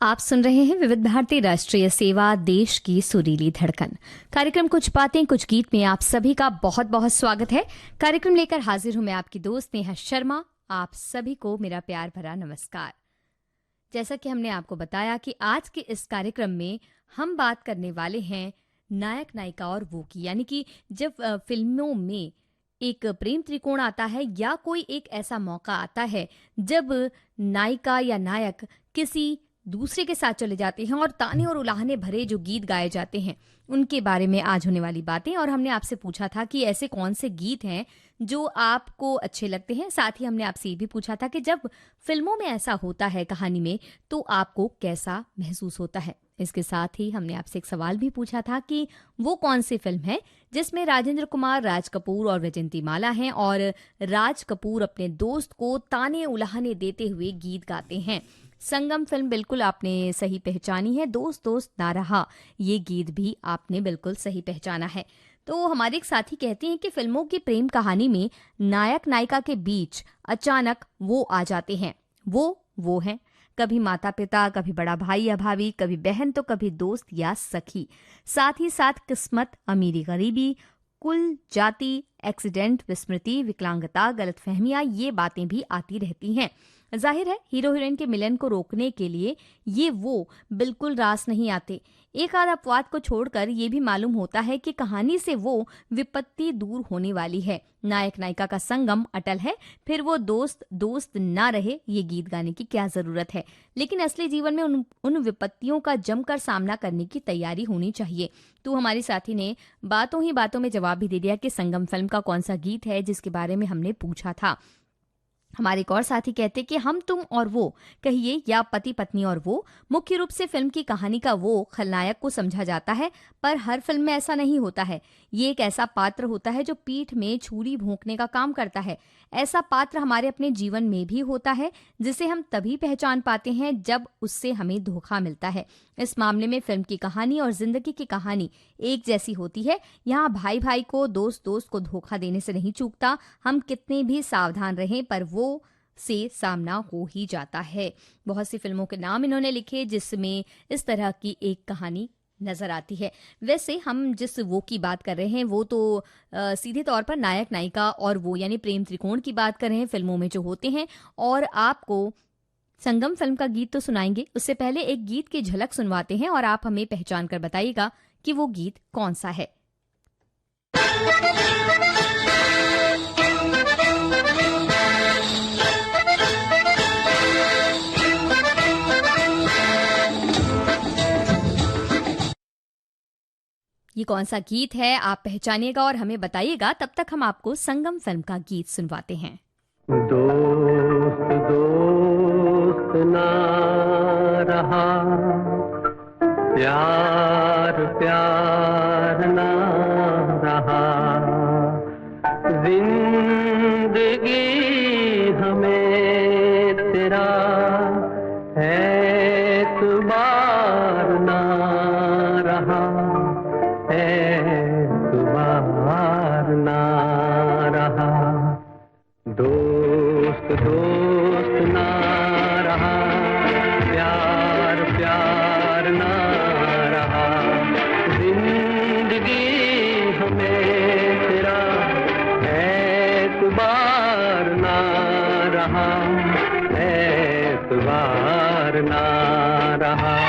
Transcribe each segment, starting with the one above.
आप सुन रहे हैं विविध भारती राष्ट्रीय सेवा, देश की सुरीली धड़कन। कार्यक्रम कुछ बातें कुछ गीत में आप सभी का बहुत बहुत स्वागत है। कार्यक्रम लेकर हाजिर हूं मैं आपकी दोस्त नेहा शर्मा। आप सभी को मेरा प्यार भरा नमस्कार। जैसा कि हमने आपको बताया कि आज के इस कार्यक्रम में हम बात करने वाले हैं नायक नायिका और वो की, यानी कि जब फिल्मों में एक प्रेम त्रिकोण आता है या कोई एक ऐसा मौका आता है जब नायिका या नायक किसी दूसरे के साथ चले जाते हैं और ताने और उलाहने भरे जो गीत गाए जाते हैं, उनके बारे में आज होने वाली बातें। और हमने आपसे पूछा था कि ऐसे कौन से गीत हैं जो आपको अच्छे लगते हैं। साथ ही हमने आपसे ये भी पूछा था कि जब फिल्मों में ऐसा होता है कहानी में, तो आपको कैसा महसूस होता है। इसके साथ ही हमने आपसे एक सवाल भी पूछा था कि वो कौन सी फिल्म है जिसमें राजेंद्र कुमार, राज कपूर और वैजयंती माला हैं और राज कपूर अपने दोस्त को ताने उलाहने देते हुए गीत गाते हैं। संगम फिल्म बिल्कुल आपने सही पहचानी है। दोस्त दोस्त ना रहा, ये गीत भी आपने बिल्कुल सही पहचाना है। तो हमारे एक साथी कहते हैं कि फिल्मों की प्रेम कहानी में नायक नायिका के बीच अचानक वो आ जाते हैं। वो हैं कभी माता पिता, कभी बड़ा भाई या भाभी, कभी बहन तो कभी दोस्त या सखी। साथ ही साथ किस्मत, अमीरी गरीबी, कुल, जाति, एक्सीडेंट, विस्मृति, विकलांगता, गलतफहमियां, ये बातें भी आती रहती हैं। जाहिर है हीरो हीरोइन के मिलन को रोकने के लिए ये वो बिल्कुल रास नहीं आते। एक आध अपवाद को छोड़कर ये भी मालूम होता है कि कहानी से वो विपत्ति दूर होने वाली है। नायक नायिका का संगम अटल है, फिर वो दोस्त दोस्त ना रहे, ये गीत गाने की क्या जरूरत है। लेकिन असली जीवन में उन विपत्तियों का जमकर सामना करने की तैयारी होनी चाहिए। तो हमारे साथी ने बातों ही बातों में जवाब भी दे दिया कि संगम फिल्म का कौन सा गीत है जिसके बारे में हमने पूछा था। हमारे एक और साथी कहते कि हम तुम और वो कहिए या पति पत्नी और वो, मुख्य रूप से फिल्म की कहानी का वो खलनायक को समझा जाता है, पर हर फिल्म में ऐसा नहीं होता है। ये एक ऐसा पात्र होता है जो पीठ में छुरी भोंकने का काम करता है। ऐसा पात्र हमारे अपने जीवन में भी होता है, जिसे हम तभी पहचान पाते हैं जब उससे हमें धोखा मिलता है। इस मामले में फिल्म की कहानी और जिंदगी की कहानी एक जैसी होती है। यहाँ भाई भाई को, दोस्त दोस्त को धोखा देने से नहीं चूकता। हम कितने भी सावधान रहें पर वो से सामना हो ही जाता है। बहुत सी फिल्मों के नाम इन्होंने लिखे जिसमें इस तरह की एक कहानी नजर आती है। वैसे हम जिस वो की बात कर रहे हैं वो तो सीधे तौर पर नायक नायिका और वो यानी प्रेम त्रिकोण की बात कर रहे हैं, फिल्मों में जो होते हैं। और आपको संगम फिल्म का गीत तो सुनाएंगे, उससे पहले एक गीत की झलक सुनवाते हैं और आप हमें पहचान कर बताइएगा कि वो गीत कौन सा है। ये कौन सा गीत है आप पहचानिएगा और हमें बताइएगा। तब तक हम आपको संगम फिल्म का गीत सुनवाते हैं। दोस्त दोस्त ना रहा, प्यार प्यार ना रहा, जिंदगी हमें तेरा एतबार ना रहा, एतबार ना रहा। दोस्त दोस्त ना रहा, प्यार प्यार ना रहा, जिंदगी हमें तेरा एतबार ना रहा, एतबार ना रहा।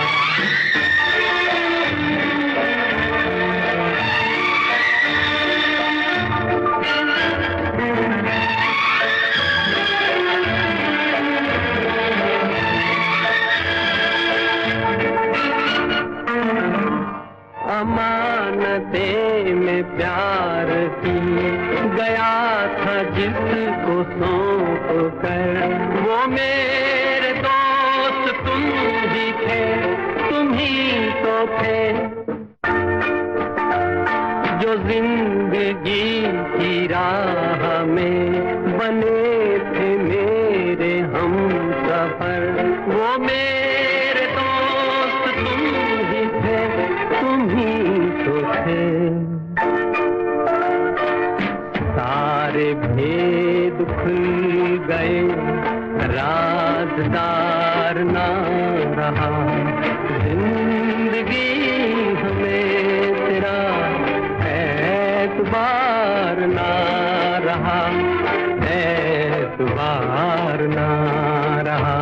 अमानते में प्यार की गया था जिसको सौंप कर, वो मेरे दोस्त तुम ही थे, तुम ही तो थे जो जिंदगी की राह में बने थे मेरे हम सफर। वो मेरे दोस्त तुम ही थे, तुम ही तो थे। सारे भेद खुल गए, राजदार ना रहा, जिंदगी हमें तेरा एतबार ना रहा, एतबार ना रहा।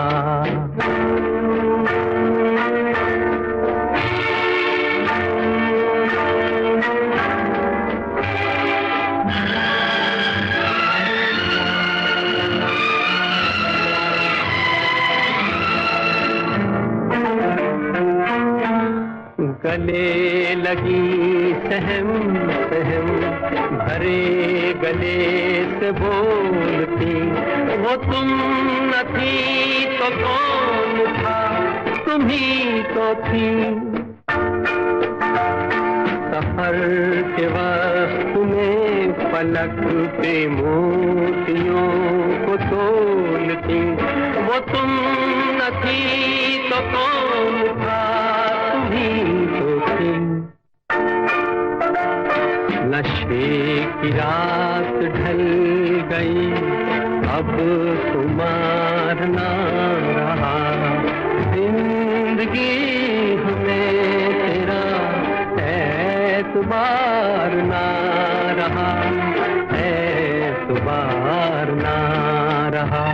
गले लगी सहम सहम भरे गले से बोलती, वो तुम न थी तो कौन था, तुम ही तो थी। सफर के वक्त में पलक पे मोतियों को तोलती, वो तुम न थी तो कौन था, नशे की रात ढल गई, अब खुमार ना रहा, जिंदगी हमें तेरा एतबार ना रहा, एतबार ना रहा।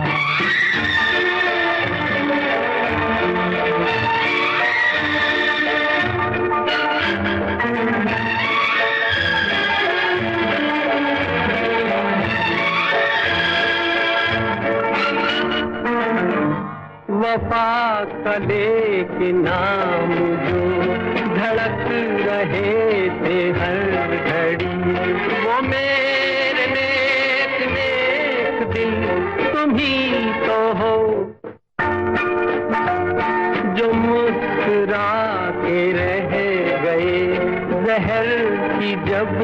वफा कले के नाम जो धड़क रहे थे हर घड़ी, वो मेरे नेक नेक दिल तुम ही तो हो, जो मुस्कुरा के रह गए जहर की जब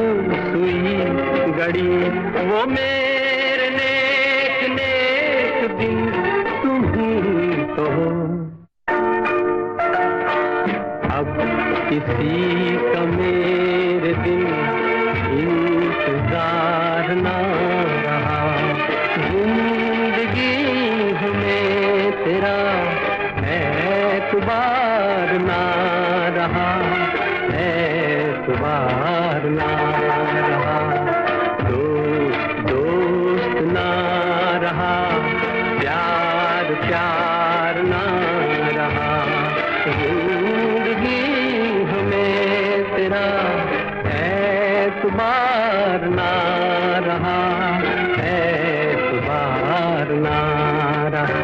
सुई गड़ी, वो मेरे नेक नेक दिल तो। अब किसी का मेरे दिल इंतजार ना रहा, जिंदगी हमें तेरा एतबार ना रहा, एतबार ना रहा, दोस्त दोस्त ना रहा, प्यार प्यार ना रहा, जिंदगी हमें तेरा एतबार ना रहा, एतबार ना रहा।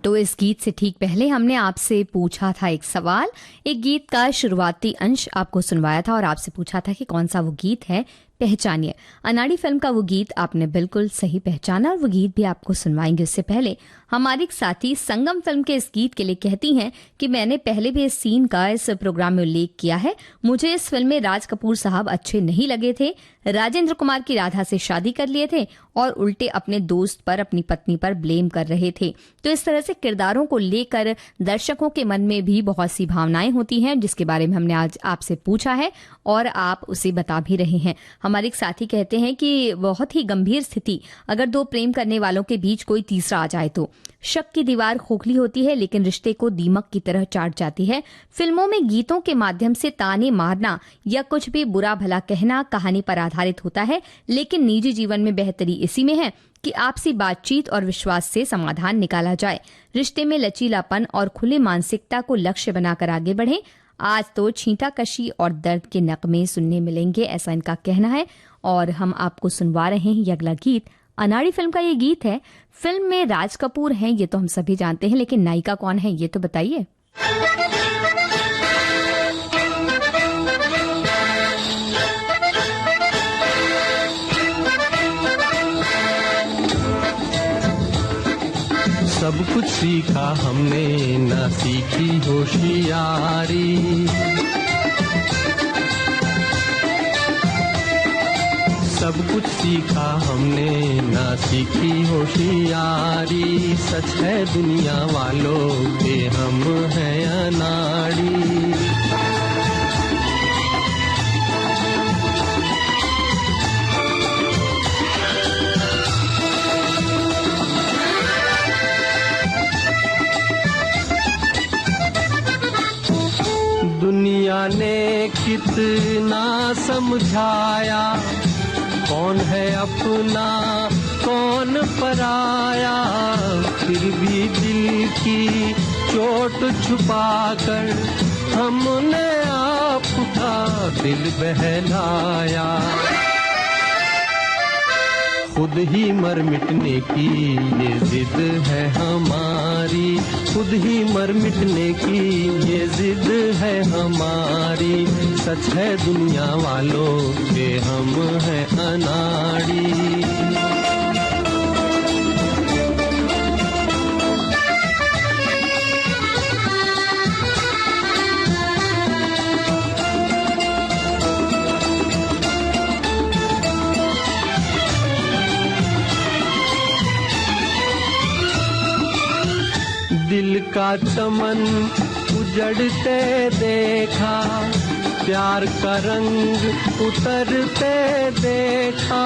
तो इस गीत से ठीक पहले हमने आपसे पूछा था एक सवाल, एक गीत का शुरुआती अंश आपको सुनवाया था और आपसे पूछा था कि कौन सा वो गीत है, पहचानिए। अनाड़ी फिल्म का वो गीत आपने बिल्कुल सही पहचाना और वो गीत भी आपको सुनवाएंगे। उससे पहले हमारी एक साथी संगम फिल्म के इस गीत के लिए कहती हैं कि मैंने पहले भी इस सीन का इस प्रोग्राम में उल्लेख किया है, मुझे इस फिल्म में राज कपूर साहब अच्छे नहीं लगे थे, राजेंद्र कुमार की राधा से शादी कर लिए थे और उल्टे अपने दोस्त पर, अपनी पत्नी पर ब्लेम कर रहे थे। तो इस तरह से किरदारों को लेकर दर्शकों के मन में भी बहुत सी भावनाएं होती हैं, जिसके बारे में हमने आज आपसे पूछा है और आप उसे बता भी रहे हैं। हमारे एक साथी कहते हैं कि बहुत ही गंभीर स्थिति अगर दो प्रेम करने वालों के बीच कोई तीसरा आ जाए तो शक की दीवार खोखली होती है, लेकिन रिश्ते को दीमक की तरह चाट जाती है। फिल्मों में गीतों के माध्यम से ताने मारना या कुछ भी बुरा भला कहना कहानी पर आधारित होता है, लेकिन निजी जीवन में बेहतरी इसी में है कि आपसी बातचीत और विश्वास से समाधान निकाला जाए, रिश्ते में लचीलापन और खुली मानसिकता को लक्ष्य बनाकर आगे बढ़ें। आज तो छींटाकशी और दर्द के नगमे सुनने मिलेंगे, ऐसा इनका कहना है। और हम आपको सुनवा रहे हैं ये अगला गीत, अनाड़ी फिल्म का ये गीत है। फिल्म में राज कपूर हैं, ये तो हम सभी जानते हैं, लेकिन नायिका कौन है ये तो बताइए। सब कुछ सीखा हमने, ना सीखी होशियारी, सब कुछ सीखा हमने, ना सीखी होशियारी। सच है दुनिया वालों के हम हैं अनाड़ी। दुनिया ने कितना समझाया, कौन है अपना कौन पराया। फिर भी दिल की चोट छुपाकर हमने आपका दिल बहलाया। खुद ही मर मिटने की ये जिद है हमारी, खुद ही मर मिटने की ये जिद है हमारी। सच है दुनिया वालों के हम हैं अनाड़ी। दिल का चमन उजड़ते देखा, प्यार का रंग उतरते देखा।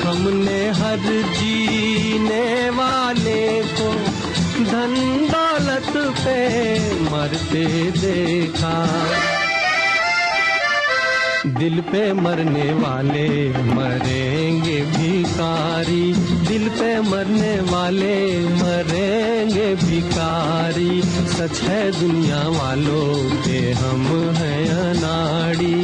हमने हर जीने वाले को धन दौलत पे मरते देखा। दिल पे मरने वाले मरेंगे भिखारी, दिल पे मरने वाले मरेंगे भिखारी। सच है दुनिया वालों के हम हैं अनाड़ी।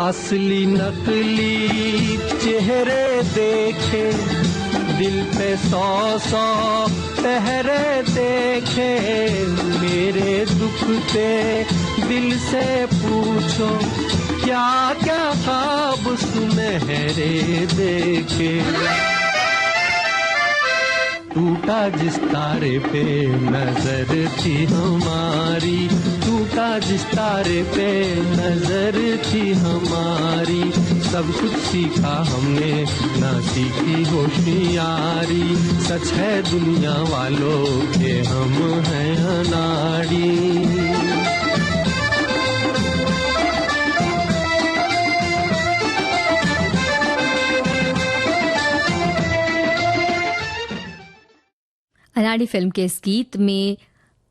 असली नकली चेहरे देखे, दिल पे 100 पहरे देखे। मेरे दुख पे दिल से पूछो, क्या क्या ख्वाब सुनहरे देखे। टूटा जिस तारे पे नजर थी हमारी, टूटा जिस तारे पे नजर थी हमारी। सब कुछ सीखा हमने, ना सीखी होशियारी। सच है दुनिया वालों के हम हैं अनाड़ी। अनाड़ी फिल्म के इस गीत में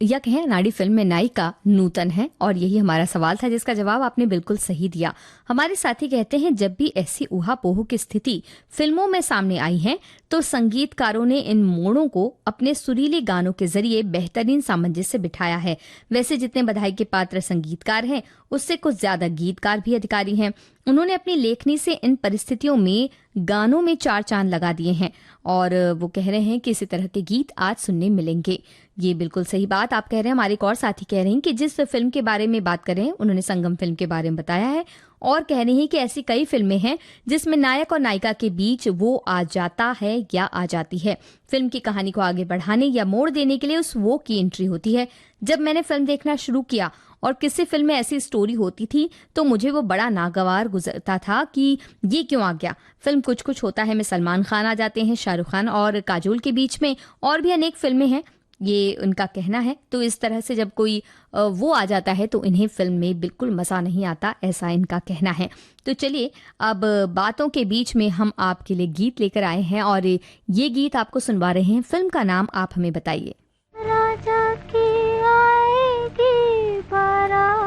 या कहें अनाड़ी फिल्म में नायिका नूतन है, और यही हमारा सवाल था जिसका जवाब आपने बिल्कुल सही दिया। हमारे साथी कहते हैं जब भी ऐसी ऊहापोह की स्थिति फिल्मों में सामने आई है तो संगीतकारों ने इन मोड़ों को अपने सुरीले गानों के जरिए बेहतरीन सामंजस्य बिठाया है। वैसे जितने बधाई के पात्र संगीतकार हैं उससे कुछ ज्यादा गीतकार भी अधिकारी हैं। उन्होंने अपनी लेखनी से इन परिस्थितियों में गानों में चार चांद लगा दिए हैं, और वो कह रहे हैं कि इसी तरह के गीत आज सुनने मिलेंगे। ये बिल्कुल सही बात आप कह रहे हैं। हमारे एक और साथी कह रहे हैं कि जिस फिल्म के बारे में बात कर रहे हैं उन्होंने संगम फिल्म के बारे में बताया है, और कह रहे हैं कि ऐसी कई फिल्में हैं जिसमें नायक और नायिका के बीच वो आ जाता है या आ जाती है। फिल्म की कहानी को आगे बढ़ाने या मोड़ देने के लिए उस वो की एंट्री होती है। जब मैंने फिल्म देखना शुरू किया और किसी फिल्म में ऐसी स्टोरी होती थी तो मुझे वो बड़ा नागवार गुजरता था कि ये क्यों आ गया। फिल्म कुछ कुछ होता है में सलमान खान आ जाते हैं, शाहरुख खान और काजोल के बीच में, और भी अनेक फिल्में हैं, ये उनका कहना है। तो इस तरह से जब कोई वो आ जाता है तो इन्हें फिल्म में बिल्कुल मज़ा नहीं आता, ऐसा इनका कहना है। तो चलिए अब बातों के बीच में हम आपके लिए गीत लेकर आए हैं, और ये गीत आपको सुनवा रहे हैं। फिल्म का नाम आप हमें बताइए। राजा की आएगी बारात,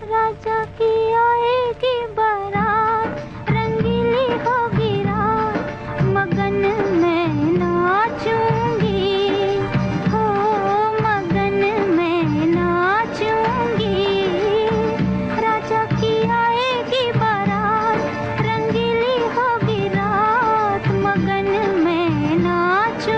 राजा की आएगी बारात, रंगीली होगी रात, मगन में नाचूंगी, हो मगन में नाचूंगी। राजा की आएगी बारात, रंगीली होगी रात, मगन में नाचूंगी।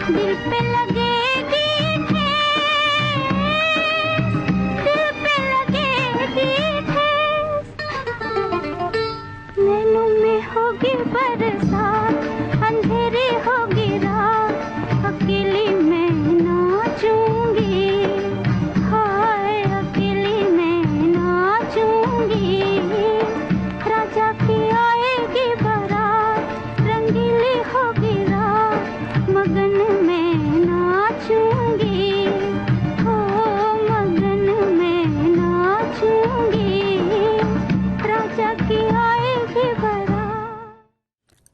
दिल पे लगेगी ठेस, दिल पे लगेगी ठेस। नैनों में होगी बरसात, अंधेरी होगी रात, अकेली मैं नाचूंगी, हाय अकेली मैं नाचूंगी। राजा की आएगी बारात, रंगीली होगी रात, मगन में नाचूंगी, हो मगन में नाचूंगी। राजा की आएगी बारात।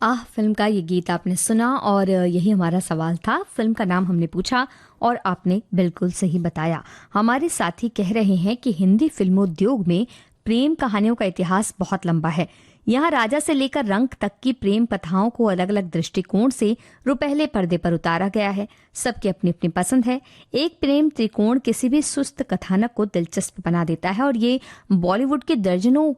आह फिल्म का ये गीत आपने सुना और यही हमारा सवाल था। फिल्म का नाम हमने पूछा और आपने बिल्कुल सही बताया। हमारे साथी कह रहे हैं कि हिंदी फिल्मोद्योग में प्रेम कहानियों का इतिहास बहुत लंबा है। यहाँ राजा से लेकर रंक तक की प्रेम कथाओं को अलग अलग दृष्टिकोण से रुपहले पर्दे पर उतारा गया है। सबकी अपनी अपनी पसंद है। एक प्रेम त्रिकोण किसी भी सुस्त कथानक को दिलचस्प बना देता है और ये बॉलीवुड के दर्जनों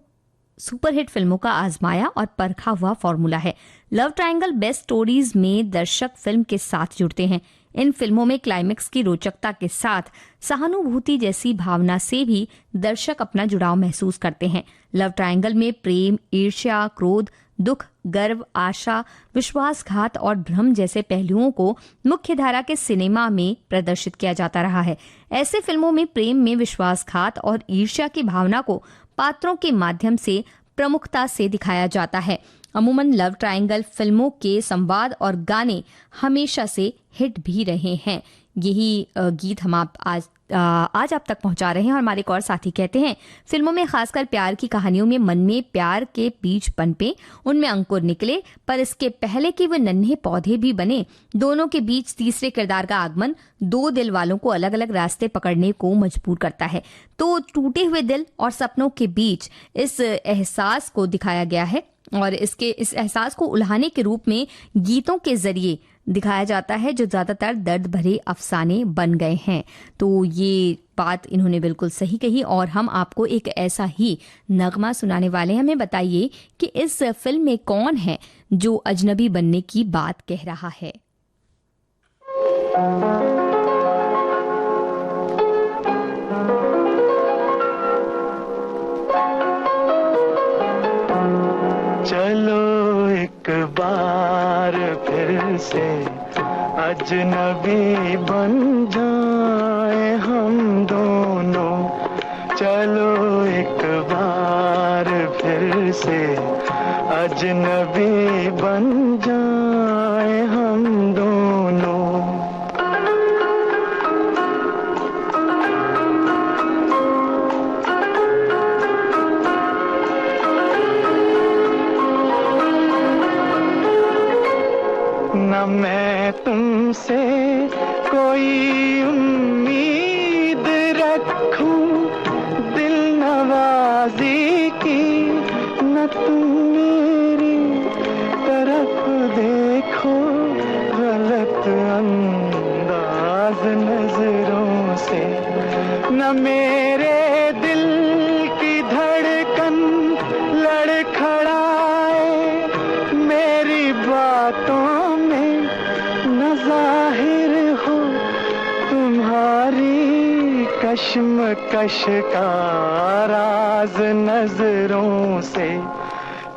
सुपरहिट फिल्मों का आजमाया और परखा हुआ फॉर्मूला है। लव ट्रायंगल बेस्ट स्टोरीज में दर्शक फिल्म के साथ जुड़ते हैं। इन फिल्मों में क्लाइमेक्स की रोचकता के साथ सहानुभूति जैसी भावना से भी दर्शक अपना जुड़ाव महसूस करते हैं। लव ट्रायंगल में प्रेम, ईर्ष्या, क्रोध, दुख, गर्व, आशा, विश्वासघात और भ्रम जैसे पहलुओं को मुख्य धारा के सिनेमा में प्रदर्शित किया जाता रहा है। ऐसे फिल्मों में प्रेम में विश्वासघात और ईर्ष्या की भावना को पात्रों के माध्यम से प्रमुखता से दिखाया जाता है। अमूमन लव ट्रायंगल फिल्मों के संवाद और गाने हमेशा से हिट भी रहे हैं। यही गीत हम आज आप तक पहुंचा रहे हैं। और हमारे एक और साथी कहते हैं, फिल्मों में खासकर प्यार की कहानियों में मन में प्यार के बीज पनपे, उनमें अंकुर निकले, पर इसके पहले कि वे नन्हे पौधे भी बने, दोनों के बीच तीसरे किरदार का आगमन दो दिल वालों को अलग अलग रास्ते पकड़ने को मजबूर करता है। तो टूटे हुए दिल और सपनों के बीच इस एहसास को दिखाया गया है और इस एहसास को उल्हाने के रूप में गीतों के जरिए दिखाया जाता है, जो ज्यादातर दर्द भरे अफसाने बन गए हैं। तो ये बात इन्होंने बिल्कुल सही कही और हम आपको एक ऐसा ही नगमा सुनाने वाले हैं। हमें बताइए कि इस फिल्म में कौन है जो अजनबी बनने की बात कह रहा है। चलो एक बार फिर से अजनबी बन जाए हम दोनों। चलो एक बार फिर से अजनबी बन जाए हम दोनों। न मैं तुमसे कोई उम्मीद रखूं दिल नवाजी की, न तुम मेरी तरफ देखो गलत अंदाज नजरों से। न मेरे दिल की धड़कन लड़खड़ाए मेरी बातों जाहिर हो तुम्हारी कश्मकश का राज नजरों से।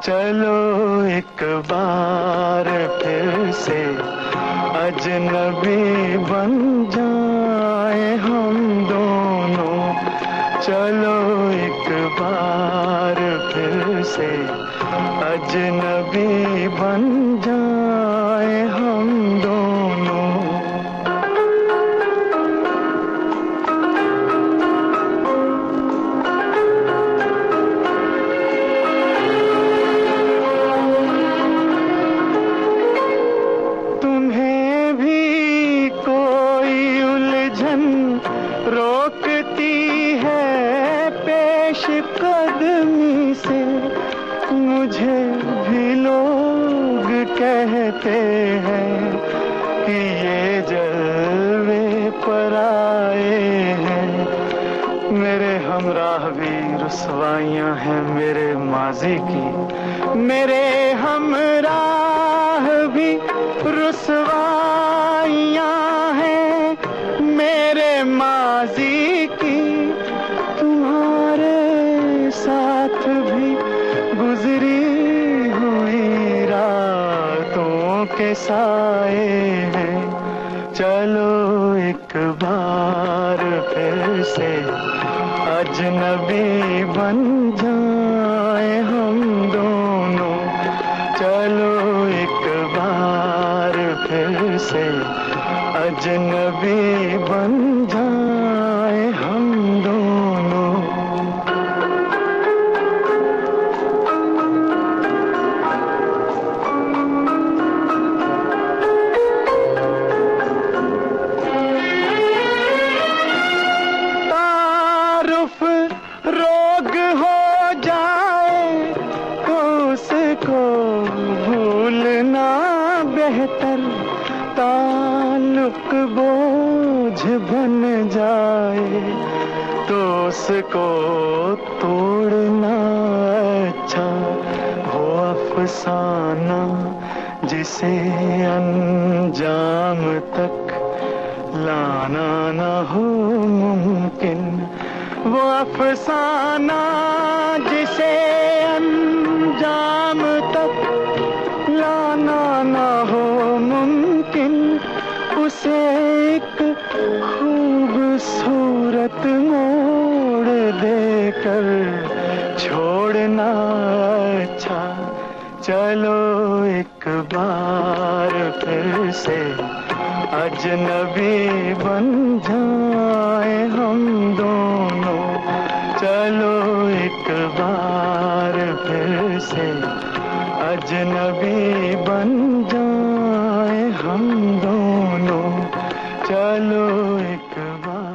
चलो एक बार फिर से अजनबी बन जाए हम दोनों। चलो एक बार फिर से अजनबी बन जाए हम दोनों। कहते हैं कि ये जलवे पर आए हैं। मेरे हमराह भी रुसवाइयां हैं मेरे माजी की। मेरे हमराह भी रुसवाइयां चलो एक बार फिर से अजनबी बन जाए हम दोनों, चलो एक बार फिर से अजनबी बन जाए हम दोनों। तारुफ रोग हो जाए तो उसको भूलना बेहतर, ताल्लुक बोझ बन जाए तो उसको तोड़ना अच्छा। वो अफसाना जिसे अंजाम तक लाना न हो मुमकिन, वो अफसाना जिसे अंजाम तक लाना न हो मुमकिन, उसे एक खूबसूरत मोड़ देकर छोड़ना अच्छा। चलो एक बार फिर से अजनबी बन जाए हम दोनों, चलो एक बार फिर से अजनबी बन जाए हम दोनों, चलो एक बार।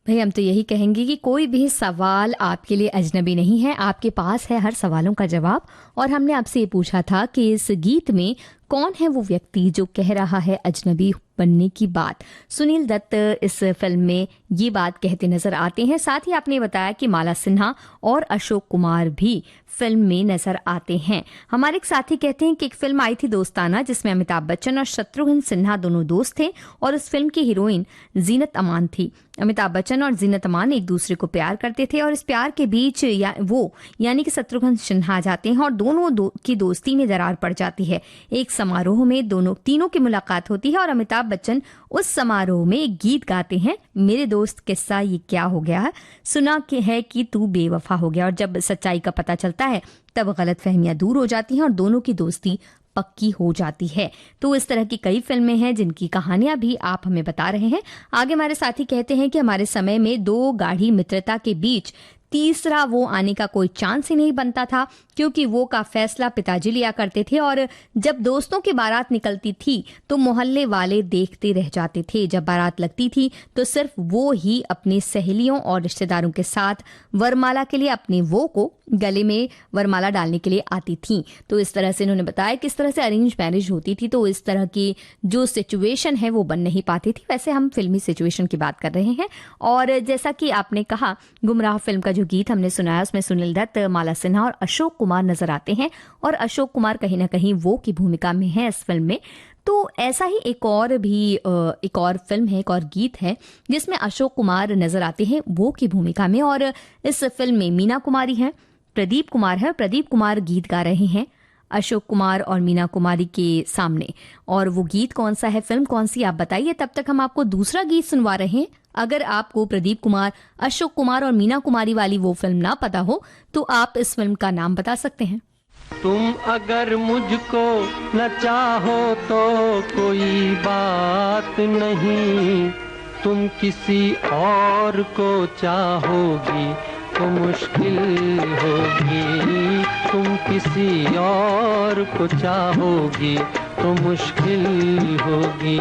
भाई हम तो यही कहेंगे कि कोई भी सवाल आपके लिए अजनबी नहीं है, आपके पास है हर सवालों का जवाब। और हमने आपसे ये पूछा था कि इस गीत में कौन है वो व्यक्ति जो कह रहा है अजनबी बनने की बात। सुनील दत्त इस फिल्म में ये बात कहते नजर आते हैं। साथ ही आपने बताया कि माला सिन्हा और अशोक कुमार भी फिल्म में नजर आते हैं। हमारे एक साथी कहते हैं कि एक फिल्म आई थी दोस्ताना, जिसमें अमिताभ बच्चन और शत्रुघ्न सिन्हा दोनों दोस्त थे और उस फिल्म की हीरोइन जीनत अमान थी। अमिताभ बच्चन और जीनत अमान एक दूसरे को प्यार करते थे और इस प्यार के बीच यानी कि शत्रुघ्न सिन्हा आ जाते हैं और दोनों की दोस्ती में दरार पड़ जाती है। एक समारोह में तीनों की मुलाकात होती है और अमिताभ बच्चन उस समारोह में एक गीत गाते हैं, मेरे दोस्त किस्सा ये क्या हो गया, सुना है कि तू बेवफा हो गया। और जब सच्चाई का पता चलता है तब गलतफहमियां दूर हो जाती हैं और दोनों की दोस्ती पक्की हो जाती है। तो इस तरह की कई फिल्में हैं जिनकी कहानियां भी आप हमें बता रहे हैं। आगे हमारे साथी कहते हैं कि हमारे समय में दो गाढ़ी मित्रता के बीच तीसरा वो आने का कोई चांस ही नहीं बनता था, क्योंकि वो का फैसला पिताजी लिया करते थे और जब दोस्तों की बारात निकलती थी तो मोहल्ले वाले देखते रह जाते थे। जब बारात लगती थी तो सिर्फ वो ही अपने सहेलियों और रिश्तेदारों के साथ वरमाला के लिए अपने वो को गले में वरमाला डालने के लिए आती थी। तो इस तरह से इन्होंने बताया कि इस तरह से अरेंज मैरिज होती थी, तो इस तरह की जो सिचुएशन है वो बन नहीं पाती थी। वैसे हम फिल्मी सिचुएशन की बात कर रहे हैं। और जैसा कि आपने कहा, गुमराह फिल्म का जो गीत हमने सुनाया उसमें सुनील दत्त, माला सिन्हा और अशोक कुमार नजर आते हैं और अशोक कुमार कहीं ना कहीं वो की भूमिका में है इस फिल्म में। तो ऐसा ही एक और फिल्म है, एक और गीत है जिसमें अशोक कुमार नजर आते हैं वो की भूमिका में। और इस फिल्म में मीना कुमारी है, प्रदीप कुमार है। प्रदीप कुमार गीत गा रहे हैं अशोक कुमार और मीना कुमारी के सामने। और वो गीत कौन सा है, फिल्म कौन सी, आप बताइए। तब तक हम आपको दूसरा गीत सुनवा रहे हैं। अगर आपको प्रदीप कुमार, अशोक कुमार और मीना कुमारी वाली वो फिल्म ना पता हो तो आप इस फिल्म का नाम बता सकते हैं। तुम अगर मुझको न चाहो तो कोई बात नहीं, तुम किसी और को चाहोगी तो मुश्किल होगी, तुम किसी और को चाहोगी तो मुश्किल होगी।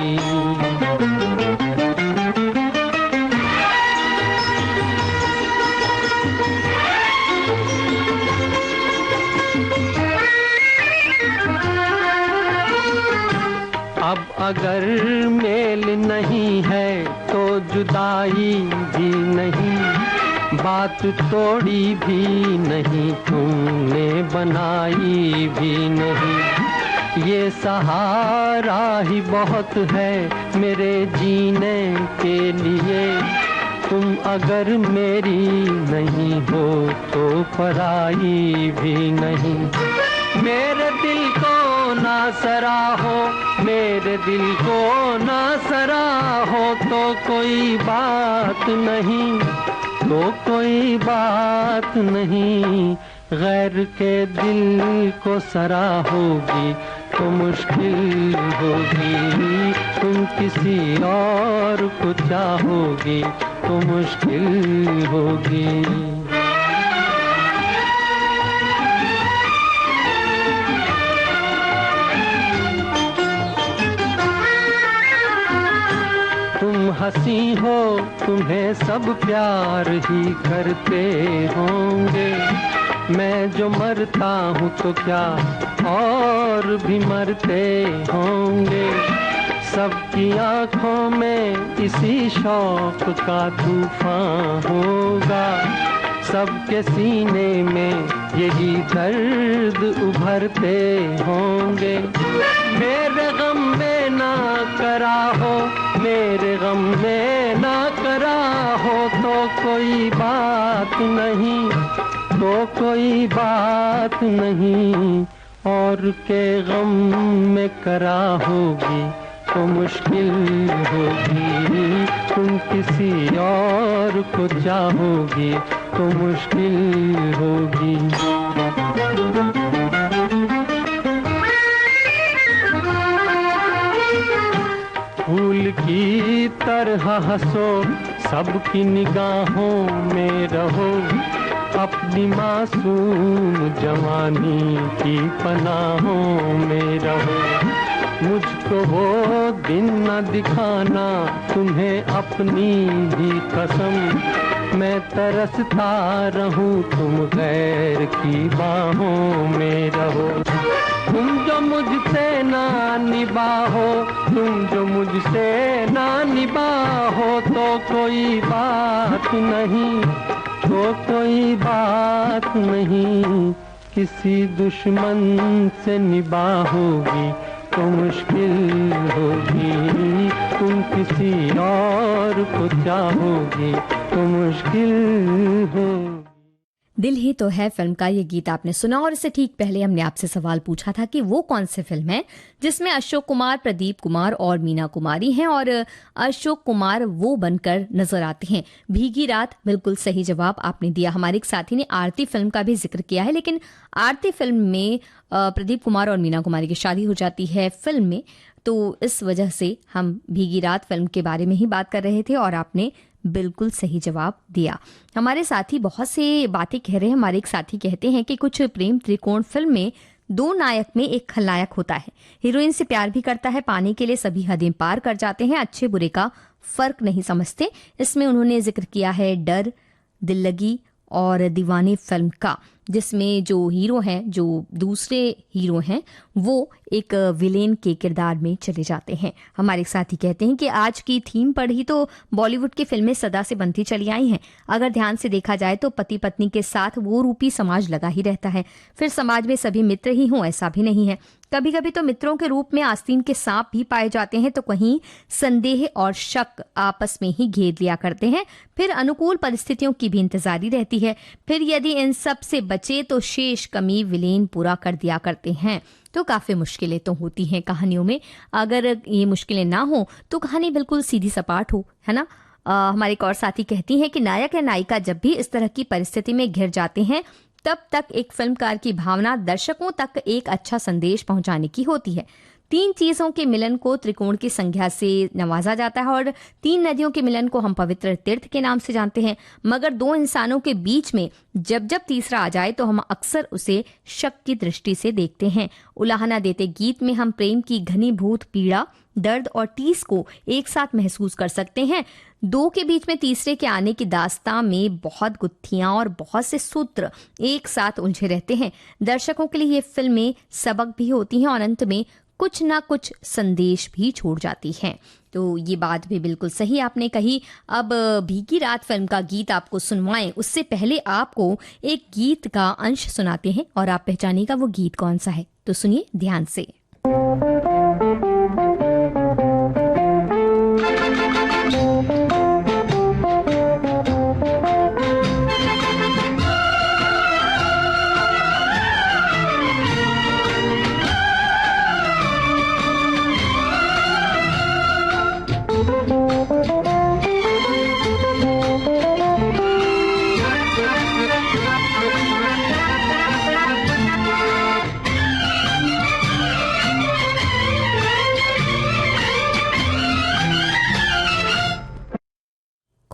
अब अगर मेल नहीं है तो जुदाई भी नहीं, बात तोड़ी भी नहीं, तुमने बनाई भी नहीं। ये सहारा ही बहुत है मेरे जीने के लिए, तुम अगर मेरी नहीं हो तो पराई भी नहीं। मेरे दिल को ना ना सराहो, मेरे दिल को ना सराहो तो कोई बात नहीं, तो कोई बात नहीं। गैर के दिल को सराहोगी तो मुश्किल होगी, तुम किसी और को चाहोगी तो मुश्किल होगी। तुम हंसी हो, तुम्हें सब प्यार ही करते होंगे, मैं जो मरता हूँ तो क्या और भी मरते होंगे। सबकी आंखों में इसी शौक का तूफान होगा, सबके सीने में यही दर्द उभरते होंगे। मेरे गम में ना करा हो, मेरे गम में ना करा हो तो कोई बात नहीं, तो कोई बात नहीं। और के गम में करा होगी तो मुश्किल होगी, तुम किसी और को चाहोगी तो मुश्किल होगी। फूल की तरह हंसो, सबकी निगाहों में रहो, अपनी मासूम जवानी की पनाहों में रहो। मुझको वो दिन न दिखाना तुम्हें अपनी ही कसम, मैं तरसता रहूं तुम गैर की बाहों में रहो। तुम जो मुझसे ना निभाओ, तुम जो मुझसे ना निभाओ तो कोई बात नहीं, तो कोई बात नहीं। किसी दुश्मन से निभाओगी तो मुश्किल होगी, तुम किसी और को चाहोगी तो मुश्किल होगी। दिल ही तो है फिल्म का ये गीत आपने सुना, और इससे ठीक पहले हमने आपसे सवाल पूछा था कि वो कौन सी फिल्म है जिसमें अशोक कुमार, प्रदीप कुमार और मीना कुमारी हैं और अशोक कुमार वो बनकर नजर आते हैं। भीगी रात बिल्कुल सही जवाब आपने दिया। हमारे एक साथी ने आरती फिल्म का भी जिक्र किया है, लेकिन आरती फिल्म में प्रदीप कुमार और मीना कुमारी की शादी हो जाती है फिल्म में, तो इस वजह से हम भीगी रात फिल्म के बारे में ही बात कर रहे थे और आपने बिल्कुल सही जवाब दिया। हमारे साथी बहुत से बातें कह रहे हैं। हमारे एक साथी कहते हैं कि कुछ प्रेम त्रिकोण फिल्म में दो नायक में एक खलनायक होता है, हीरोइन से प्यार भी करता है, पाने के लिए सभी हदें पार कर जाते हैं, अच्छे बुरे का फर्क नहीं समझते। इसमें उन्होंने जिक्र किया है डर, दिल लगी और दीवानी फिल्म का, जिसमें जो हीरो हैं, जो दूसरे हीरो हैं, वो एक विलेन के किरदार में चले जाते हैं। हमारे साथी कहते हैं कि आज की थीम पर ही तो बॉलीवुड की फिल्में सदा से बनती चली आई हैं। अगर ध्यान से देखा जाए तो पति पत्नी के साथ वो रूपी समाज लगा ही रहता है, फिर समाज में सभी मित्र ही हों ऐसा भी नहीं है। कभी कभी तो मित्रों के रूप में आस्तीन के सांप भी पाए जाते हैं, तो कहीं संदेह और शक आपस में ही घेर लिया करते हैं। फिर अनुकूल परिस्थितियों की भी इंतजारी रहती है। फिर यदि इन सब से बचे तो शेष कमी विलेन पूरा कर दिया करते हैं। तो काफी मुश्किलें तो होती हैं कहानियों में। अगर ये मुश्किलें ना हो तो कहानी बिल्कुल सीधी सपाट हो, है ना। हमारे एक और साथी कहती हैं कि नायक या नायिका जब भी इस तरह की परिस्थिति में घिर जाते हैं, तब तक एक फिल्मकार की भावना दर्शकों तक एक अच्छा संदेश पहुंचाने की होती है। तीन चीजों के मिलन को त्रिकोण की संज्ञा से नवाजा जाता है और तीन नदियों के मिलन को हम पवित्र तीर्थ के नाम से जानते हैं। मगर दो इंसानों के बीच में जब जब तीसरा आ जाए तो हम अक्सर उसे शक की दृष्टि से देखते हैं। उलाहना देते गीत में हम प्रेम की घनीभूत पीड़ा, दर्द और टीस को एक साथ महसूस कर सकते हैं। दो के बीच में तीसरे के आने की दास्तां में बहुत गुत्थियां और बहुत से सूत्र एक साथ उलझे रहते हैं। दर्शकों के लिए ये फिल्में सबक भी होती हैं और अंत में कुछ ना कुछ संदेश भी छोड़ जाती हैं। तो ये बात भी बिल्कुल सही आपने कही। अब भीगी रात फिल्म का गीत आपको सुनवाएं, उससे पहले आपको एक गीत का अंश सुनाते हैं और आप पहचानिएगा वो गीत कौन सा है। तो सुनिए ध्यान से।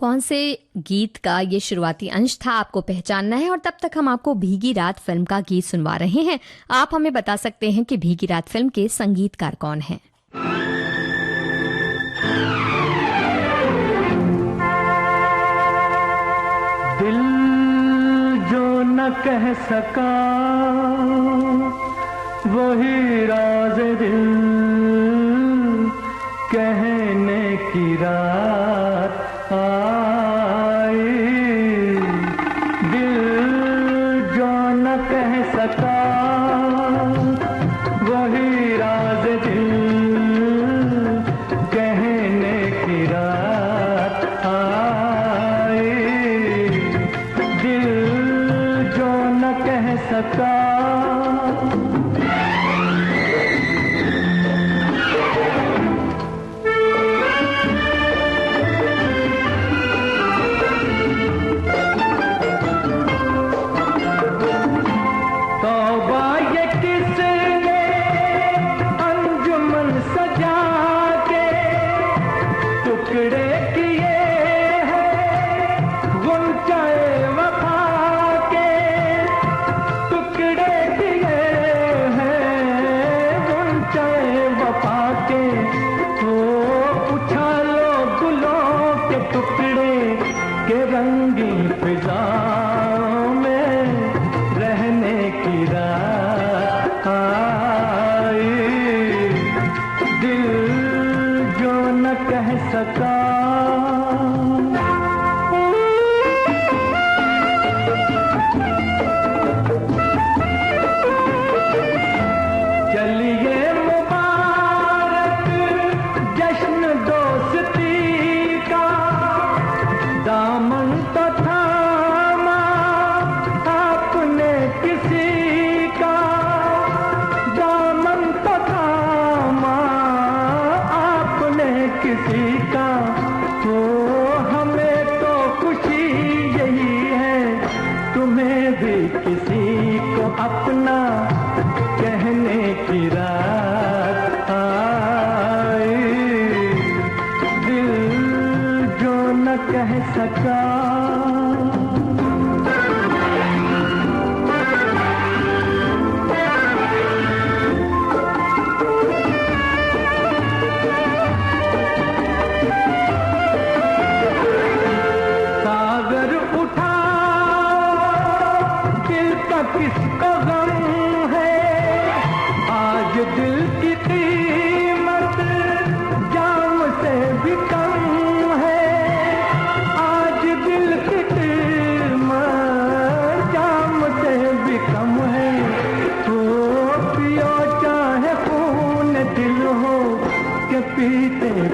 कौन से गीत का ये शुरुआती अंश था आपको पहचानना है और तब तक हम आपको भीगी रात फिल्म का गीत सुनवा रहे हैं। आप हमें बता सकते हैं कि भीगी रात फिल्म के संगीतकार कौन हैं। दिल जो न कह सका वही राज दिल कहने की रात आई। दिल जो न कह सका वही राज दिल कहने की रात आई। दिल जो न कह सका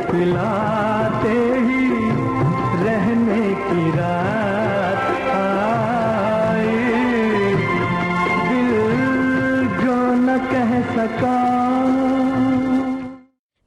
पिलाते ही रहने की रात आई। दिल जो न कह सका।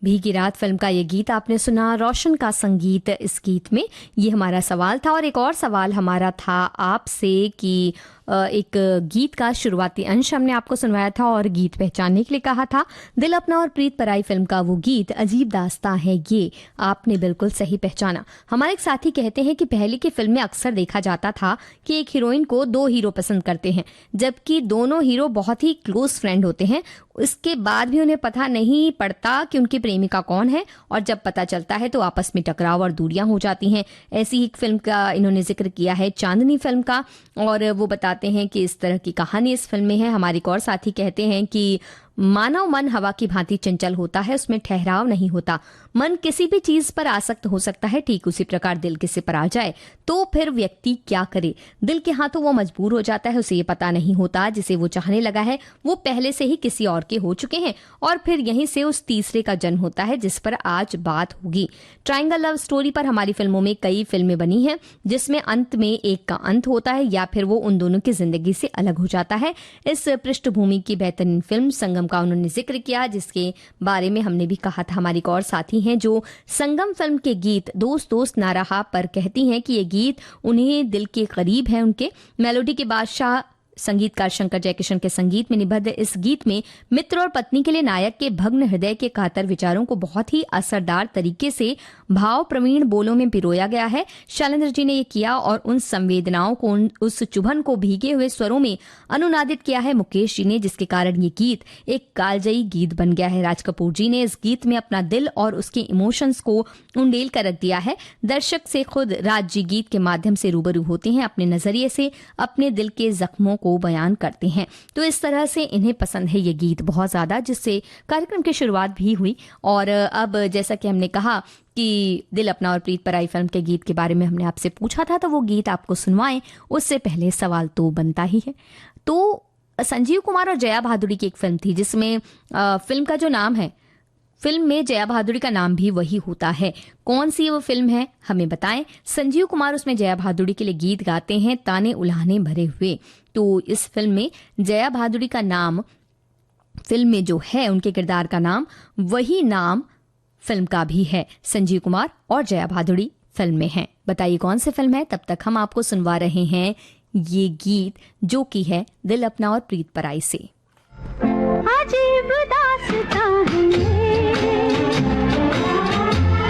भीगी रात फिल्म का ये गीत आपने सुना, रोशन का संगीत इस गीत में। ये हमारा सवाल था और एक और सवाल हमारा था आपसे कि एक गीत का शुरुआती अंश हमने आपको सुनवाया था और गीत पहचानने के लिए कहा था। दिल अपना और प्रीत पराई फिल्म का वो गीत अजीब दास्तां है, ये आपने बिल्कुल सही पहचाना। हमारे एक साथी कहते हैं कि पहले की फिल्म में अक्सर देखा जाता था कि एक हीरोइन को दो हीरो पसंद करते हैं, जबकि दोनों हीरो बहुत ही क्लोज फ्रेंड होते हैं। इसके बाद भी उन्हें पता नहीं पड़ता कि उनकी प्रेमिका कौन है, और जब पता चलता है तो आपस में टकराव और दूरियां हो जाती हैं। ऐसी एक फिल्म का इन्होंने जिक्र किया है, चांदनी फिल्म का, और वो बताते हैं कि इस तरह की कहानी इस फिल्म में है। हमारे एक और साथी कहते हैं कि मानव मन हवा की भांति चंचल होता है, उसमें ठहराव नहीं होता। मन किसी भी चीज पर आसक्त हो सकता है, ठीक उसी प्रकार दिल किसी पर आ जाए तो फिर व्यक्ति क्या करे। दिल के हाथों वो मजबूर हो जाता है, उसे ये पता नहीं होता जिसे वो चाहने लगा है वो पहले से ही किसी और के हो चुके हैं, और फिर यहीं से उस तीसरे का जन्म होता है जिस पर आज बात होगी। ट्रायंगल लव स्टोरी पर हमारी फिल्मों में कई फिल्में बनी हैं जिसमें अंत में एक का अंत होता है या फिर वो उन दोनों की जिंदगी से अलग हो जाता है। इस पृष्ठभूमि की बेहतरीन फिल्म संगम का उन्होंने जिक्र किया, जिसके बारे में हमने भी कहा था। हमारी एक और साथी हैं जो संगम फिल्म के गीत दोस्त दोस्त ना रहा पर कहती हैं कि ये गीत उन्हें दिल के करीब है। उनके मेलोडी के बादशाह संगीतकार शंकर जयकिशन के संगीत में निबद्ध इस गीत में मित्र और पत्नी के लिए नायक के भग्न हृदय के कातर विचारों को बहुत ही असरदार तरीके से भाव प्रवीण बोलों में पिरोया गया है। शैलेंद्र जी ने ये किया और उन संवेदनाओं को, उस चुभन को भीगे हुए स्वरों में अनुनादित किया है मुकेश जी ने, जिसके कारण ये गीत एक कालजयी गीत बन गया है। राज कपूर जी ने इस गीत में अपना दिल और उसके इमोशंस को उंडेल कर रख दिया है। दर्शक से खुद राज जी गीत के माध्यम से रूबरू होते हैं, अपने नजरिए से अपने दिल के जख्मों को बयान करते हैं। तो इस तरह से इन्हें पसंद है ये गीत बहुत ज्यादा, जिससे कार्यक्रम की शुरुआत भी हुई। और अब जैसा कि हमने कहा कि दिल अपना और प्रीत पराई फिल्म के गीत के बारे में हमने आपसे पूछा था, तो वो गीत आपको सुनवाएं उससे पहले सवाल तो बनता ही है। तो संजीव कुमार और जया भादुड़ी की एक फिल्म थी जिसमें फिल्म का जो नाम है, फिल्म में जया भादुड़ी का नाम भी वही होता है। कौन सी वो फिल्म है हमें बताएं। संजीव कुमार उसमें जया भादुड़ी के लिए गीत गाते हैं, ताने उल्हाने भरे हुए। तो इस फिल्म में जया भादुड़ी का नाम, फिल्म में जो है उनके किरदार का नाम, वही नाम फिल्म का भी है। संजीव कुमार और जया भादुड़ी फिल्म में हैं। बताइए कौन सी फिल्म है। तब तक हम आपको सुनवा रहे हैं ये गीत जो कि है दिल अपना और प्रीत पराई से। अजीब दास्तां है ये,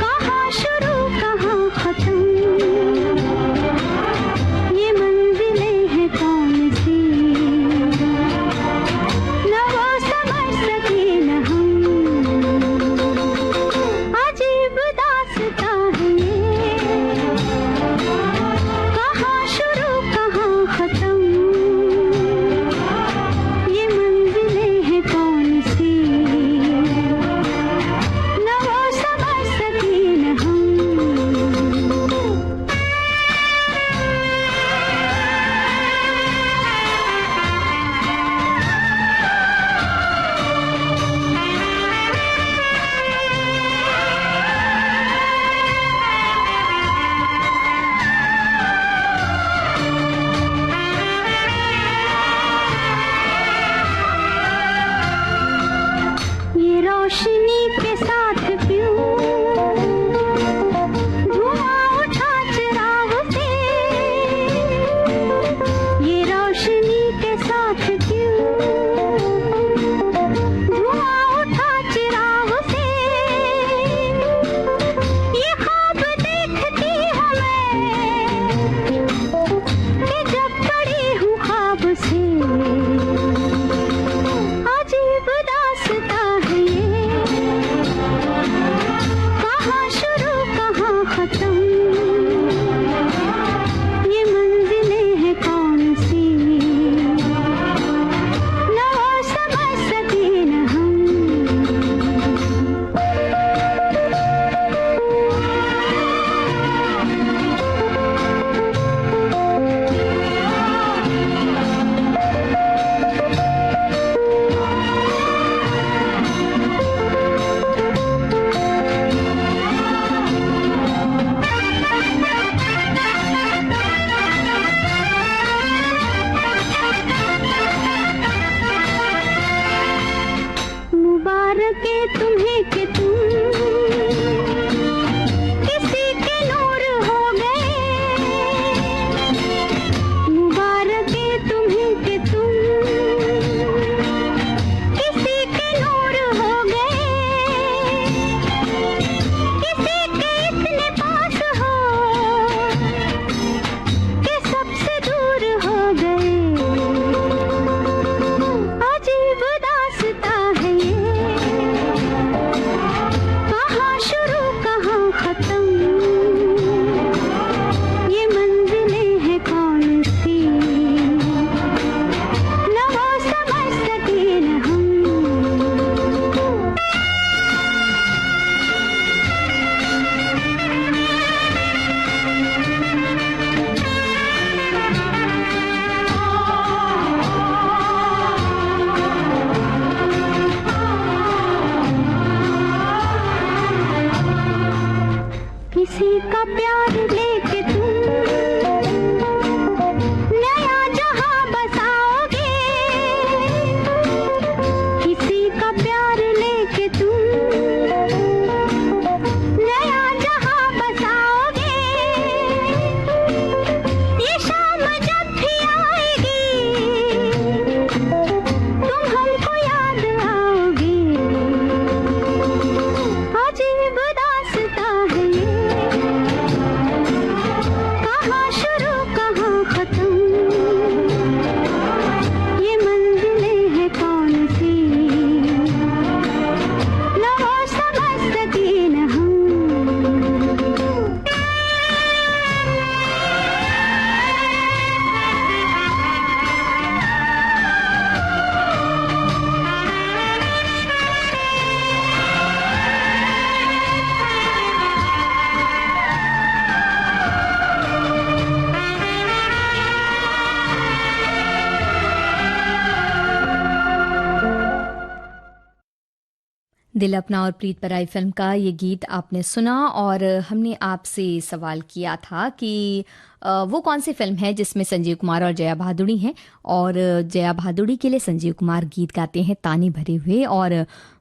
कहाँ शुरू कहाँ खत्म, ये मंजिलें हैं कौन सी, न वो समझ सके न हम। अजीब दास्तां है ये, कहाँ शुरू कहाँ खत्म, ये मंजिलें हैं कौन सी, न वो समझ सके न हम। ये रोशनी के साथ क्यों धुआं उठा चिराग से, ये रोशनी के साथ क्यों धुआं उठा चिराग से, ये ख्वाब देखती हूँ मैं कि जब पड़ी हूँ ख्वाब से। अजीब दास्तां है ये, कहाँ शुरू कहाँ खत्म, ये मंजिलें हैं कौन सी, न वो समझ सके न हम। मुबारक है तुम्हें कि तुम किसी के नूर हो गए, मुबारक है तुम्हें कि तुम किसी के नूर हो गए, किसी के इतने पास हो कि सबसे दूर हो गए। अजीब दास्तां है ये, कहाँ शुरू कहाँ खत्म, ये मंजिलें हैं कौन सी, न वो समझ सके न हम। किसी का प्यार लेके तुम नया जहां बसाओगे, किसी का प्यार लेके तुम नया जहां बसाओगे, ये शाम जब भी आएगी दिल अपना और प्रीत पराई फिल्म का ये गीत आपने सुना और हमने आपसे सवाल किया था कि वो कौन सी फिल्म है जिसमें संजीव कुमार और जया भादुड़ी हैं और जया भादुड़ी के लिए संजीव कुमार गीत गाते हैं ताने भरे हुए और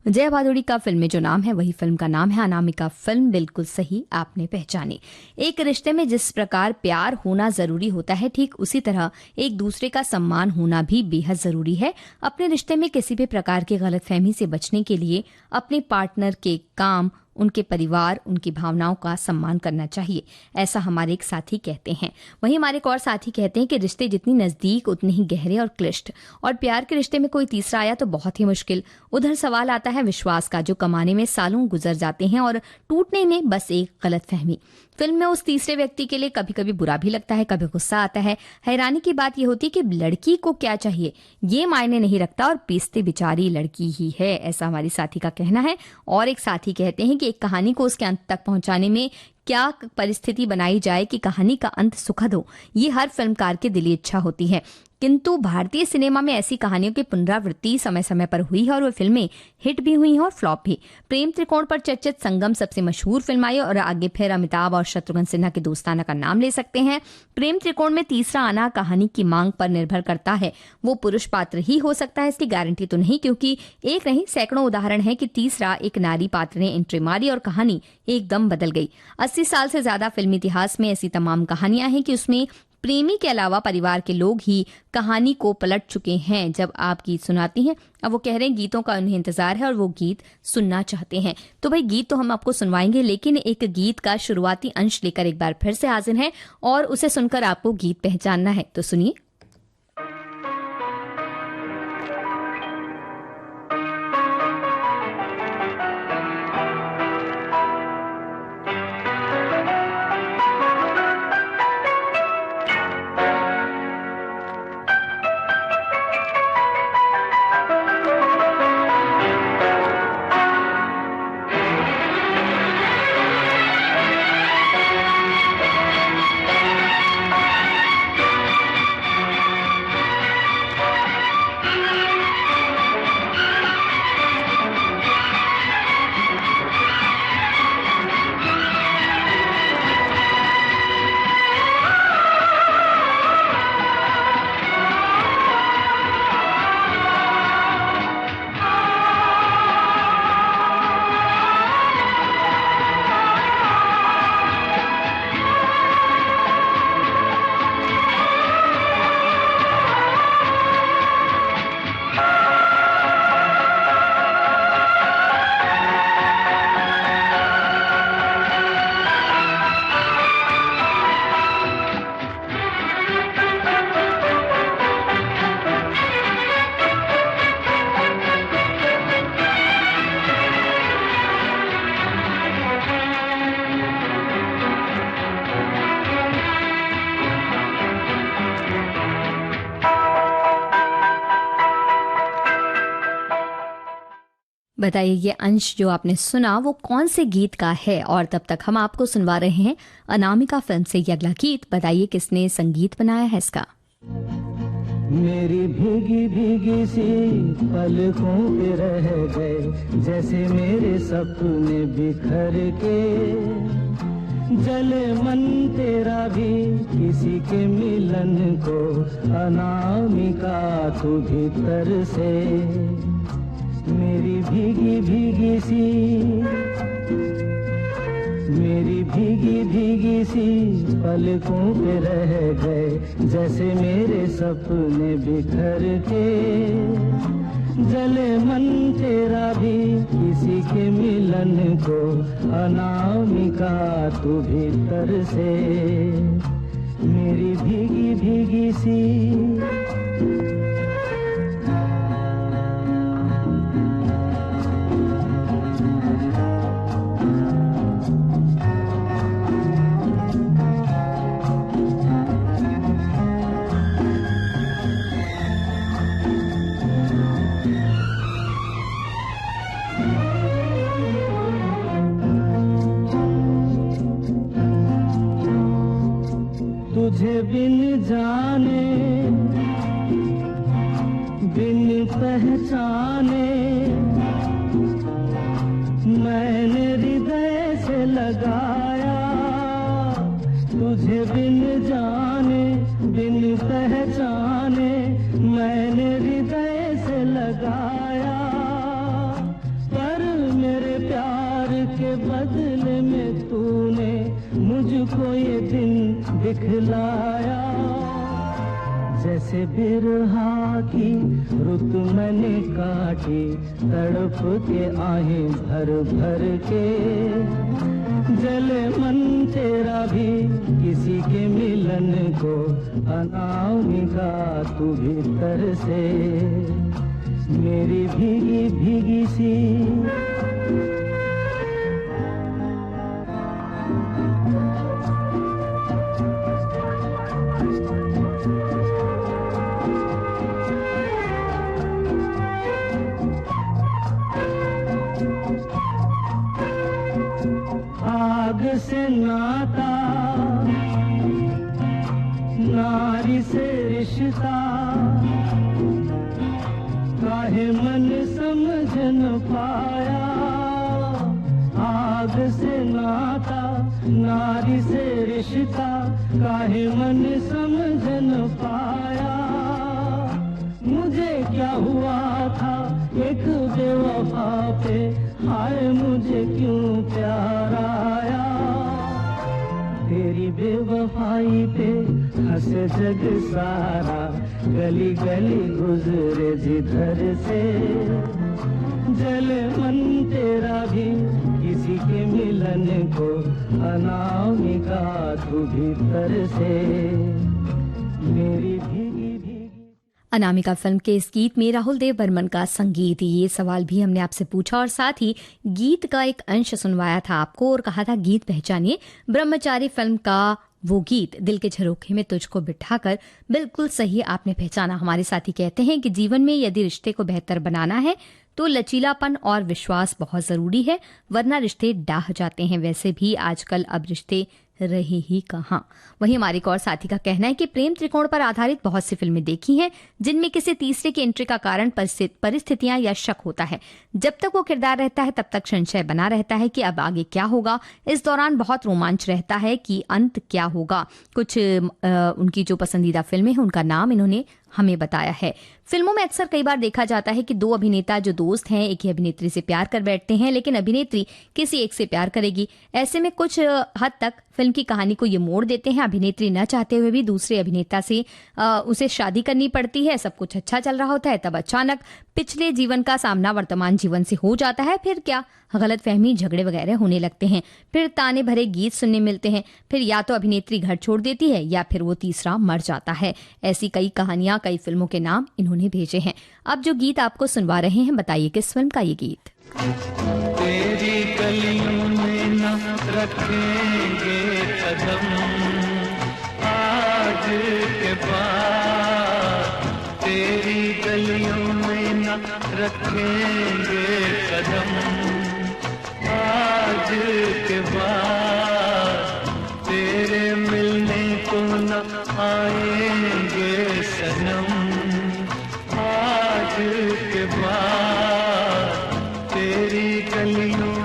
जया भादुड़ी का फिल्म में जो नाम है वही फिल्म का नाम है अनामिका फिल्म। बिल्कुल सही आपने पहचानी। एक रिश्ते में जिस प्रकार प्यार होना जरूरी होता है ठीक उसी तरह एक दूसरे का सम्मान होना भी बेहद जरूरी है। अपने रिश्ते में किसी भी प्रकार की गलतफहमी से बचने के लिए अपने पार्टनर के काम, उनके परिवार, उनकी भावनाओं का सम्मान करना चाहिए, ऐसा हमारे एक साथी कहते हैं। वहीं हमारे एक और साथी कहते हैं कि रिश्ते जितनी नजदीक उतने ही गहरे और क्लिष्ट, और प्यार के रिश्ते में कोई तीसरा आया तो बहुत ही मुश्किल। उधर सवाल आता है विश्वास का, जो कमाने में सालों गुजर जाते हैं और टूटने में बस एक गलतफहमी। फिल्म में उस तीसरे व्यक्ति के लिए कभी कभी बुरा भी लगता है, कभी गुस्सा आता है। हैरानी की बात यह होती है कि लड़की को क्या चाहिए ये मायने नहीं रखता और पीसती बेचारी लड़की ही है, ऐसा हमारी साथी का कहना है। और एक साथी कहते हैं कि एक कहानी को उसके अंत तक पहुंचाने में क्या परिस्थिति बनाई जाए कि कहानी का अंत सुखद हो, ये हर फिल्मकार की दिली इच्छा होती है। किंतु भारतीय सिनेमा में ऐसी कहानियों की पुनरावृत्ति समय समय पर हुई है और वो फिल्में हिट भी हुई हैं और फ्लॉप भी। प्रेम त्रिकोण पर चर्चित संगम सबसे मशहूर फिल्म आई और आगे फिर अमिताभ और शत्रुघ्न सिन्हा के दोस्ताना का नाम ले सकते हैं। प्रेम त्रिकोण में तीसरा आना कहानी की मांग पर निर्भर करता है। वो पुरुष पात्र ही हो सकता है इसकी गारंटी तो नहीं, क्योंकि एक नहीं सैकड़ों उदाहरण है कि तीसरा एक नारी पात्र ने एंट्री मारी और कहानी एकदम बदल गई। 80 साल से ज्यादा फिल्मी इतिहास में ऐसी तमाम कहानियां हैं कि उसमें प्रेमी के अलावा परिवार के लोग ही कहानी को पलट चुके हैं। जब आप गीत सुनाती हैं, अब वो कह रहे हैं गीतों का उन्हें इंतजार है और वो गीत सुनना चाहते हैं, तो भाई गीत तो हम आपको सुनवाएंगे, लेकिन एक गीत का शुरुआती अंश लेकर एक बार फिर से हाजिर हैं और उसे सुनकर आपको गीत पहचानना है। तो सुनिए। बताइए ये अंश जो आपने सुना वो कौन से गीत का है, और तब तक हम आपको सुनवा रहे हैं अनामिका फिल्म से ये अगला गीत। बताइए किसने संगीत बनाया है इसका। मेरी भीगी भीगी सी पलकों पे रह गए जैसे मेरे सपने बिखर के, जले मन तेरा भी किसी के मिलन को, अनामिका तू भीतर से। मेरी भीगी भीगी सी, मेरी भीगी भीगी सी पलकों पे रह गए जैसे मेरे सपने बिखर के, जले मन तेरा भी किसी के मिलन को, अनामिका तू भीतर से। मेरी भीगी भीगी सी। तुझे बिन जाने बिन पहचाने लगाया, तुझे बिन जाने बिन पहचाने मैंने हृदय से लगाया, पर मेरे प्यार के बदले में तूने मुझको ये दिन दिखलाया। जैसे बिरहा की रुत मैंने काटी, तड़प के आहें भर भर के, जले मन तेरा भी किसी के मिलन को, अनामिका तू भीतर से मेरी भीगी भीगी सी। आग से नाता, नारी से रिश्ता, काहे मन समझ न पाया। आग से नाता, नारी से रिश्ता, काहे मन समझ न पाया। मुझे क्या हुआ था एक बेवफा पे, हाय मुझे क्यों प्यार आया। तेरी बेवफाई पे हंसे जग सारा, गली गली गुजरे जिधर से, जले मन तेरा भी किसी के मिलन को, अनामिका तू भीतर से मेरी भीगी भीगी। अनामिका फिल्म के इस गीत में राहुल देव बर्मन का संगीत, ये सवाल भी हमने आपसे पूछा और साथ ही गीत का एक अंश सुनवाया था आपको और कहा था गीत पहचानिए। ब्रह्मचारी फिल्म का वो गीत दिल के झरोखे में तुझको बिठाकर बिल्कुल सही आपने पहचाना। हमारे साथी कहते हैं कि जीवन में यदि रिश्ते को बेहतर बनाना है तो लचीलापन और विश्वास बहुत जरूरी है, वरना रिश्ते डाह जाते हैं। वैसे भी आजकल अब रिश्ते रहे ही कहाँ। वहीं हमारे एक और साथी का कहना है कि प्रेम त्रिकोण पर आधारित बहुत सी फिल्में देखी हैं जिनमें किसी तीसरे की एंट्री का कारण परिस्थितियां या शक होता है। जब तक वो किरदार रहता है तब तक संशय बना रहता है कि अब आगे क्या होगा। इस दौरान बहुत रोमांच रहता है कि अंत क्या होगा। कुछ उनकी जो पसंदीदा फिल्में हैं उनका नाम इन्होंने हमें बताया है। फिल्मों में अक्सर कई बार देखा जाता है कि दो अभिनेता जो दोस्त हैं एक ही अभिनेत्री से प्यार कर बैठते हैं, लेकिन अभिनेत्री किसी एक से प्यार करेगी। ऐसे में कुछ हद तक फिल्म की कहानी को ये मोड़ देते हैं। अभिनेत्री न चाहते हुए भी दूसरे अभिनेता से उसे शादी करनी पड़ती है। सब कुछ अच्छा चल रहा होता है, तब अचानक पिछले जीवन का सामना वर्तमान जीवन से हो जाता है। फिर क्या, गलतफहमी, झगड़े वगैरह होने लगते हैं। फिर ताने भरे गीत सुनने मिलते हैं। फिर या तो अभिनेत्री घर छोड़ देती है या फिर वो तीसरा मर जाता है। ऐसी कई कहानियां, कई फिल्मों के नाम इन्होंने भेजे हैं। अब जो गीत आपको सुनवा रहे हैं, बताइए किस फिल्म का ये गीत। तेरी गलियों में न रखेंगे कदम, आज के बाद तेरी गलियों में न रखेंगे कदम, आज के बाद तेरे मिलने को न आएंगे सनम, आज के बाद तेरी गलियों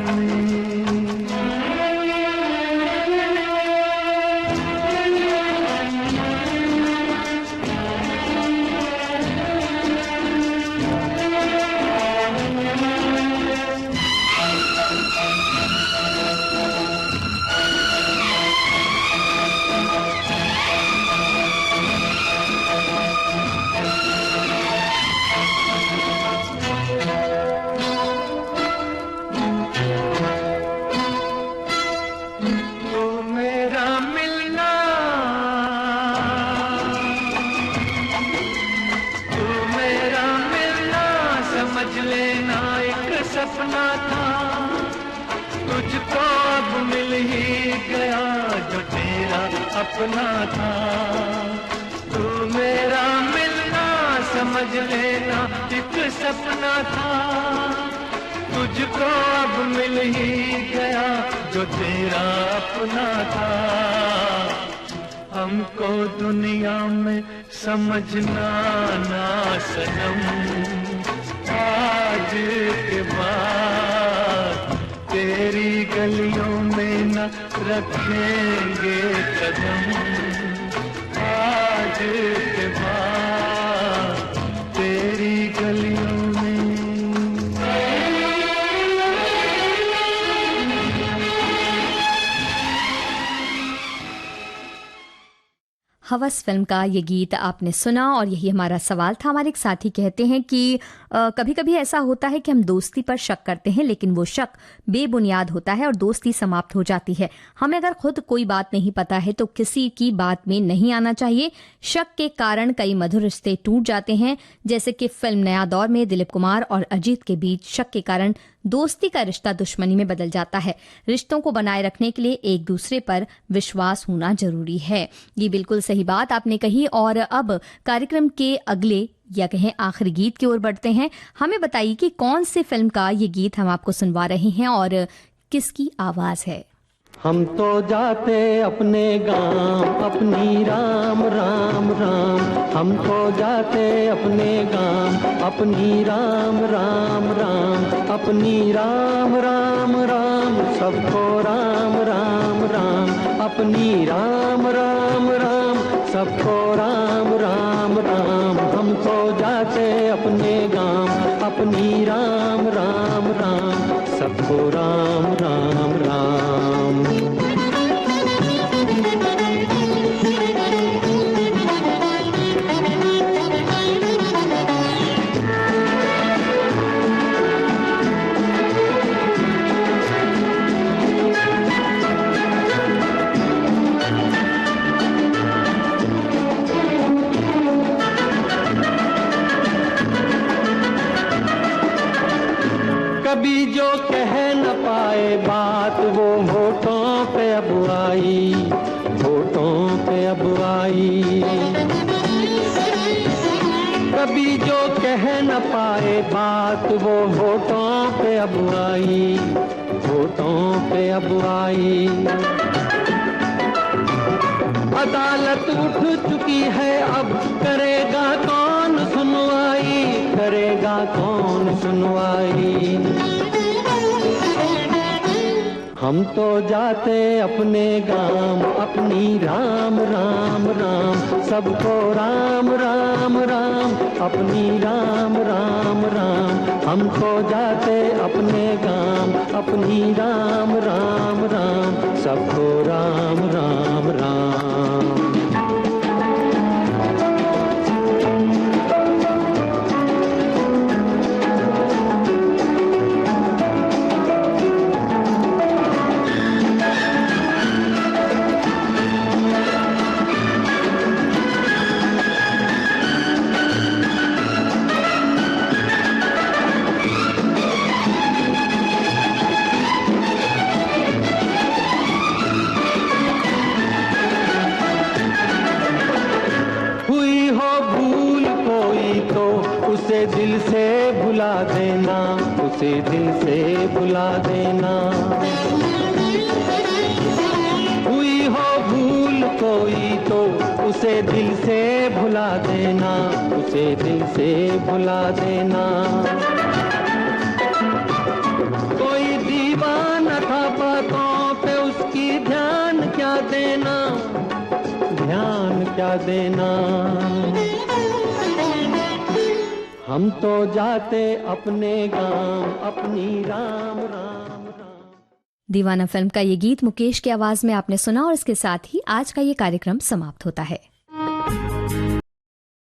सपना था, तुझको अब मिल ही गया जो तेरा अपना था। तू मेरा मिलना समझ लेना एक सपना था, तुझको अब मिल ही गया जो तेरा अपना था। हमको दुनिया में समझना ना सनम, आज के बाद तेरी गलियों में न रखेंगे कदम, आज के बाद तेरी गलियों में। हवस फिल्म का ये गीत आपने सुना और यही हमारा सवाल था। हमारे एक साथी कहते हैं कि कभी कभी ऐसा होता है कि हम दोस्ती पर शक करते हैं, लेकिन वो शक बेबुनियाद होता है और दोस्ती समाप्त हो जाती है। हमें अगर खुद कोई बात नहीं पता है तो किसी की बात में नहीं आना चाहिए। शक के कारण कई मधुर रिश्ते टूट जाते हैं, जैसे कि फिल्म नया दौर में दिलीप कुमार और अजीत के बीच शक के कारण दोस्ती का रिश्ता दुश्मनी में बदल जाता है। रिश्तों को बनाए रखने के लिए एक दूसरे पर विश्वास होना जरूरी है। ये बिल्कुल सही बात आपने कही। और अब कार्यक्रम के अगले या कहें आखिरी गीत की ओर बढ़ते हैं। हमें बताइए कि कौन सी फिल्म का ये गीत हम आपको सुनवा रहे हैं और किसकी आवाज है। हम तो जाते अपने गांव, अपनी राम राम राम। हम तो जाते अपने गांव, अपनी राम राम राम। अपनी राम राम राम, सबको राम राम राम। अपनी राम राम राम, सबको राम राम राम। हम तो जाते अपने गांव, अपनी राम राम राम। सबको राम राम राम। कभी जो कह न पाए बात, वो होठों पे अब आई, होठों पे अब आई। कभी जो कह न पाए बात, वो होठों पे अब आई, होठों पे अब आई। अदालत उठ चुकी है, अब करेगा कौन सुनवाई, करेगा कौन सुनवाई। हम तो जाते अपने गांव, अपनी राम राम राम। सबको राम राम राम, अपनी राम राम राम। हम तो जाते अपने गांव, अपनी राम राम राम। सबको राम राम राम। उसे दिल से भुला देना, उसे दिल से भुला देना। हुई हो भूल कोई तो उसे दिल से भुला देना, उसे दिल से भुला देना। कोई दीवाना था बातों पे, उसकी ध्यान क्या देना, ध्यान क्या देना। हम तो जाते अपने गांव, अपनी राम राम राम। दीवाना फिल्म का ये गीत मुकेश की आवाज में आपने सुना और इसके साथ ही आज का ये कार्यक्रम समाप्त होता है।